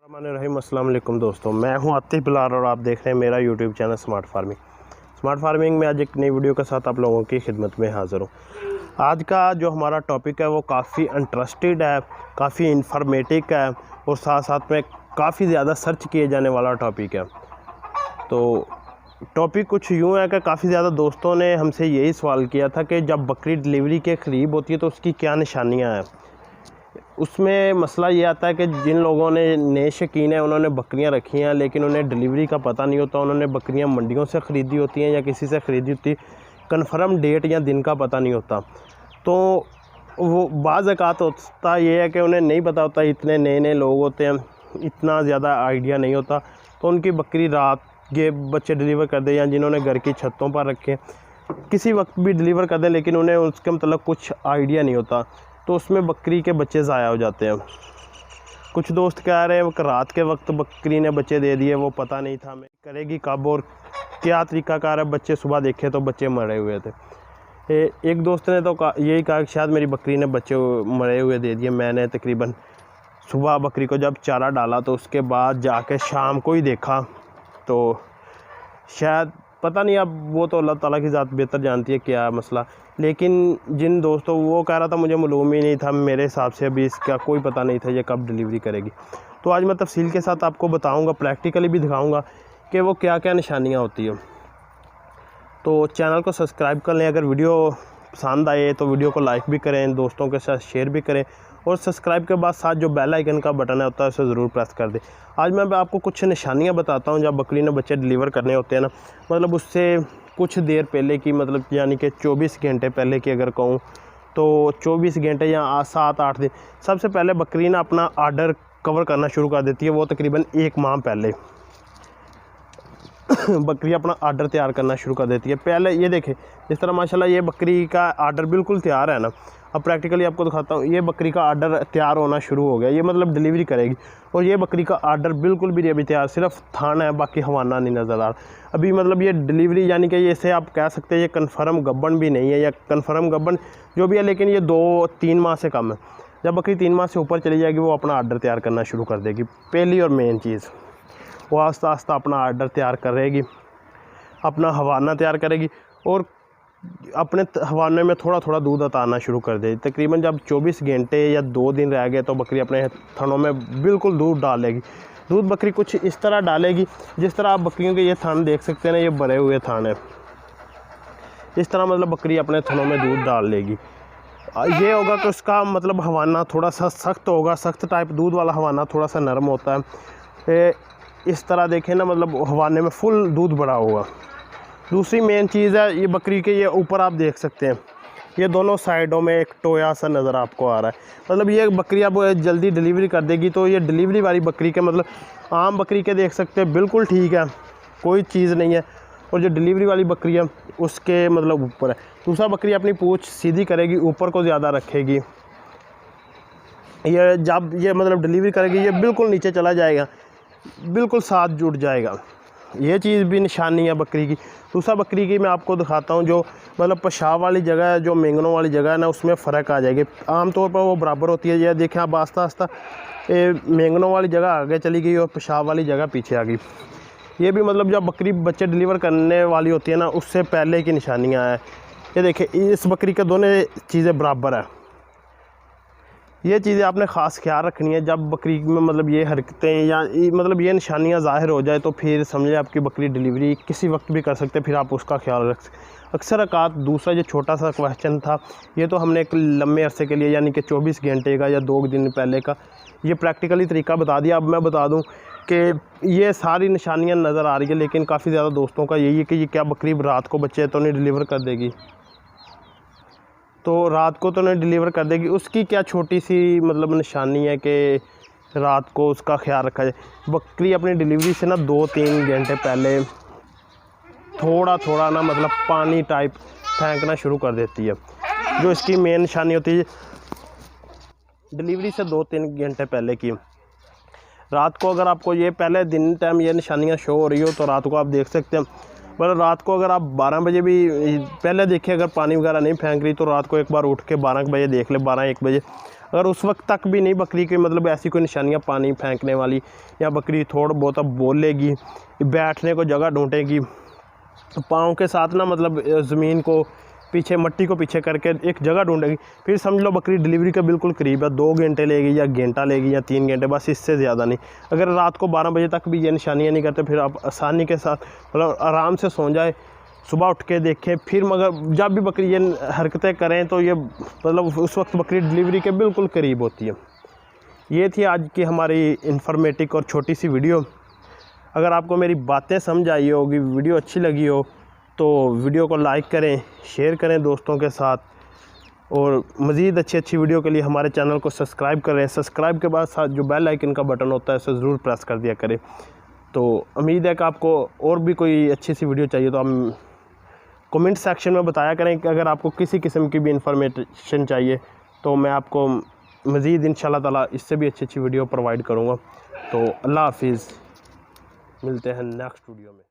रहीम अस्सलाम वालेकुम दोस्तों, मैं हूं आतिफ बिलाल और आप देख रहे हैं मेरा यूट्यूब चैनल स्मार्ट फार्मिंग में आज एक नई वीडियो के साथ आप लोगों की खिदमत में हाज़िर हूं। आज का जो हमारा टॉपिक है वो काफ़ी इंटरेस्टेड है, काफ़ी इंफॉर्मेटिव है और साथ साथ में काफ़ी ज़्यादा सर्च किए जाने वाला टॉपिक है। तो टॉपिक कुछ यूँ है कि काफ़ी ज़्यादा दोस्तों ने हमसे यही सवाल किया था कि जब बकरी डिलीवरी के करीब होती है तो उसकी क्या निशानियाँ हैं। उसमें मसला ये आता है कि जिन लोगों ने नए शौकीन हैं उन्होंने बकरियां रखी हैं लेकिन उन्हें डिलीवरी का पता नहीं होता, उन्होंने बकरियां मंडियों से ख़रीदी होती हैं या किसी से ख़रीदी होती, कन्फर्म डेट या दिन का पता नहीं होता। तो वो बाज़ औक़ात होता ये है कि उन्हें नहीं पता होता, इतने नए लोग होते हैं, इतना ज़्यादा आइडिया नहीं होता, तो उनकी बकरी रात के बच्चे डिलीवर कर दें या जिन्होंने घर की छतों पर रखे किसी वक्त भी डिलीवर कर दें लेकिन उन्हें उसके मतलब कुछ आइडिया नहीं होता, तो उसमें बकरी के बच्चे ज़ाया हो जाते हैं। कुछ दोस्त कह रहे हैं कि रात के वक्त बकरी ने बच्चे दे दिए, वो पता नहीं था मैं करेगी कब और क्या तरीक़ाकार है, बच्चे सुबह देखे तो बच्चे मरे हुए थे। एक दोस्त ने तो यही कहा कि शायद मेरी बकरी ने बच्चे मरे हुए दे दिए। मैंने तकरीबन सुबह बकरी को जब चारा डाला तो उसके बाद जाके शाम को ही देखा, तो शायद पता नहीं, अब वो तो अल्लाह ताला की ज़ात बेहतर जानती है क्या मसला। लेकिन जिन दोस्तों वो कह रहा था मुझे मालूम ही नहीं था, मेरे हिसाब से अभी इसका कोई पता नहीं था ये कब डिलीवरी करेगी। तो आज मैं तफसील के साथ आपको बताऊंगा, प्रैक्टिकली भी दिखाऊंगा कि वो क्या क्या निशानियां होती हैं। तो चैनल को सब्सक्राइब कर लें, अगर वीडियो पसंद आए तो वीडियो को लाइक भी करें, दोस्तों के साथ शेयर भी करें और सब्सक्राइब के बाद साथ जो बेल आइकन का बटन होता है उसे ज़रूर प्रेस कर दें। आज मैं आपको कुछ निशानियां बताता हूं जब बकरी ने बच्चे डिलीवर करने होते हैं ना, मतलब उससे कुछ देर पहले की, मतलब यानी कि 24 घंटे पहले की अगर कहूँ तो 24 घंटे या 7-8 दिन सबसे पहले बकरी ना अपना आर्डर कवर करना शुरू कर देती है। वो तकरीबन 1 माह पहले बकरी अपना आर्डर तैयार करना शुरू कर देती है। पहले ये देखें, जिस तरह माशाल्लाह ये बकरी का आर्डर बिल्कुल तैयार है ना। अब प्रैक्टिकली आपको दिखाता हूँ, ये बकरी का आर्डर तैयार होना शुरू हो गया, ये मतलब डिलीवरी करेगी। और ये बकरी का आर्डर बिल्कुल भी नहीं अभी तैयार, सिर्फ थाना है, बाकी हवाना नहीं नज़र आ रहा अभी। मतलब ये डिलीवरी यानी कि ये इसे आप कह सकते हैं ये कन्फर्म गब्बन भी नहीं है, या कन्फर्म गब्बन जो भी है, लेकिन ये 2-3 माह से कम है। जब बकरी 3 माह से ऊपर चली जाएगी वो अपना आर्डर तैयार करना शुरू कर देगी। पहली और मेन चीज़, वो आस्ता आस्ता अपना आर्डर तैयार करेगी, अपना हवाना तैयार करेगी और अपने हवाने में थोड़ा थोड़ा दूध अताना शुरू कर देगी। तकरीबन जब 24 घंटे या 2 दिन रह गए तो बकरी अपने थनों में बिल्कुल दूध डालेगी। दूध बकरी कुछ इस तरह डालेगी जिस तरह आप बकरियों के ये थान देख सकते हैं ना, ये भरे हुए थान है, इस तरह मतलब बकरी अपने थनों में दूध डाल लेगी। ये होगा कि उसका मतलब हवाना थोड़ा सा सख्त होगा, सख्त टाइप दूध वाला हवाना थोड़ा सा नरम होता है। इस तरह देखें ना, मतलब हवाने में फुल दूध भरा होगा। दूसरी मेन चीज़ है ये बकरी के, ये ऊपर आप देख सकते हैं ये दोनों साइडों में एक टोया सा नज़र आपको आ रहा है। मतलब ये बकरी अब जल्दी डिलीवरी कर देगी, तो ये डिलीवरी वाली बकरी के मतलब आम बकरी के देख सकते हैं बिल्कुल ठीक है, कोई चीज़ नहीं है। और जो डिलीवरी वाली बकरी है उसके मतलब ऊपर है। दूसरा बकरी अपनी पूँछ सीधी करेगी, ऊपर को ज़्यादा रखेगी। ये जब ये मतलब डिलीवरी करेगी ये बिल्कुल नीचे चला जाएगा, बिल्कुल साथ जुड़ जाएगा। ये चीज़ भी निशानी है बकरी की। दूसरा बकरी की मैं आपको दिखाता हूँ, जो मतलब पेशाब वाली जगह है, जो मेंगनों वाली जगह है ना, उसमें फ़र्क आ जाएगी। आमतौर पर वो बराबर होती है। ये देखें आप, आस्ता आस्ता मेंगनों वाली जगह आगे चली गई और पेशाब वाली जगह पीछे आ गई। ये भी मतलब जब बकरी बच्चे डिलीवर करने वाली होती है ना, उससे पहले की निशानियाँ हैं। ये देखें, इस बकरी के दोनों चीज़ें बराबर है। ये चीज़ें आपने ख़ास ख्याल रखनी है जब बकरी में मतलब ये हरकतें या मतलब ये निशानियां ज़ाहिर हो जाए तो फिर समझे आपकी बकरी डिलीवरी किसी वक्त भी कर सकते हैं, फिर आप उसका ख्याल रख सकते। अक्सर औक़ात दूसरा जो छोटा सा क्वेश्चन था, ये तो हमने एक लंबे अरसे के लिए यानी कि 24 घंटे का या 2 दिन पहले का ये प्रैक्टिकली तरीका बता दिया। अब मैं बता दूँ कि ये सारी निशानियाँ नज़र आ रही है, लेकिन काफ़ी ज़्यादा दोस्तों का यही है कि ये क्या बकरी रात को बच्चे तो नहीं डिलीवर कर देगी, तो रात को तो नहीं डिलीवर कर देगी। उसकी क्या छोटी सी मतलब निशानी है कि रात को उसका ख्याल रखा जाए। बकरी अपनी डिलीवरी से ना 2-3 घंटे पहले थोड़ा थोड़ा ना मतलब पानी टाइप फेंकना शुरू कर देती है, जो इसकी मेन निशानी होती है डिलीवरी से 2-3 घंटे पहले की। रात को अगर आपको ये पहले दिन टाइम ये निशानियाँ शो हो रही हो तो रात को आप देख सकते हैं। मतलब रात को अगर आप 12 बजे भी पहले देखिए, अगर पानी वगैरह नहीं फेंक रही तो रात को एक बार उठ के 12 बजे देख ले, 12-1 बजे अगर उस वक्त तक भी नहीं बकरी के मतलब ऐसी कोई निशानियाँ पानी फेंकने वाली, या बकरी थोड़ा बहुत अब बोलेगी, बैठने को जगह ढूंढेगी, पाँव के साथ ना मतलब ज़मीन को पीछे, मट्टी को पीछे करके एक जगह ढूंढेगी, फिर समझ लो बकरी डिलीवरी के बिल्कुल करीब है। 2 घंटे लेगी या घंटा लेगी या 3 घंटे, बस इससे ज़्यादा नहीं। अगर रात को 12 बजे तक भी ये निशानियाँ नहीं करते, फिर आप आसानी के साथ मतलब आराम से सो जाए, सुबह उठ के देखें फिर। मगर जब भी बकरी ये हरकतें करें तो ये मतलब उस वक्त बकरी डिलीवरी के बिल्कुल करीब होती है। ये थी आज की हमारी इन्फॉर्मेटिव और छोटी सी वीडियो। अगर आपको मेरी बातें समझ आई होगी, वीडियो अच्छी लगी हो, तो वीडियो को लाइक करें, शेयर करें दोस्तों के साथ, और मज़ीद अच्छी वीडियो के लिए हमारे चैनल को सब्सक्राइब करें। सब्सक्राइब के बाद साथ जो बेल आइकन का बटन होता है उसे ज़रूर प्रेस कर दिया करें। तो उम्मीद है कि आपको और भी कोई अच्छी सी वीडियो चाहिए तो हम कमेंट सेक्शन में बताया करें कि अगर आपको किसी किस्म की भी इंफॉर्मेशन चाहिए तो मैं आपको मज़ीद इंशाल्लाह ताला इससे भी अच्छी वीडियो प्रोवाइड करूँगा। तो अल्लाह हाफिज़, मिलते हैं नेक्स्ट वीडियो में।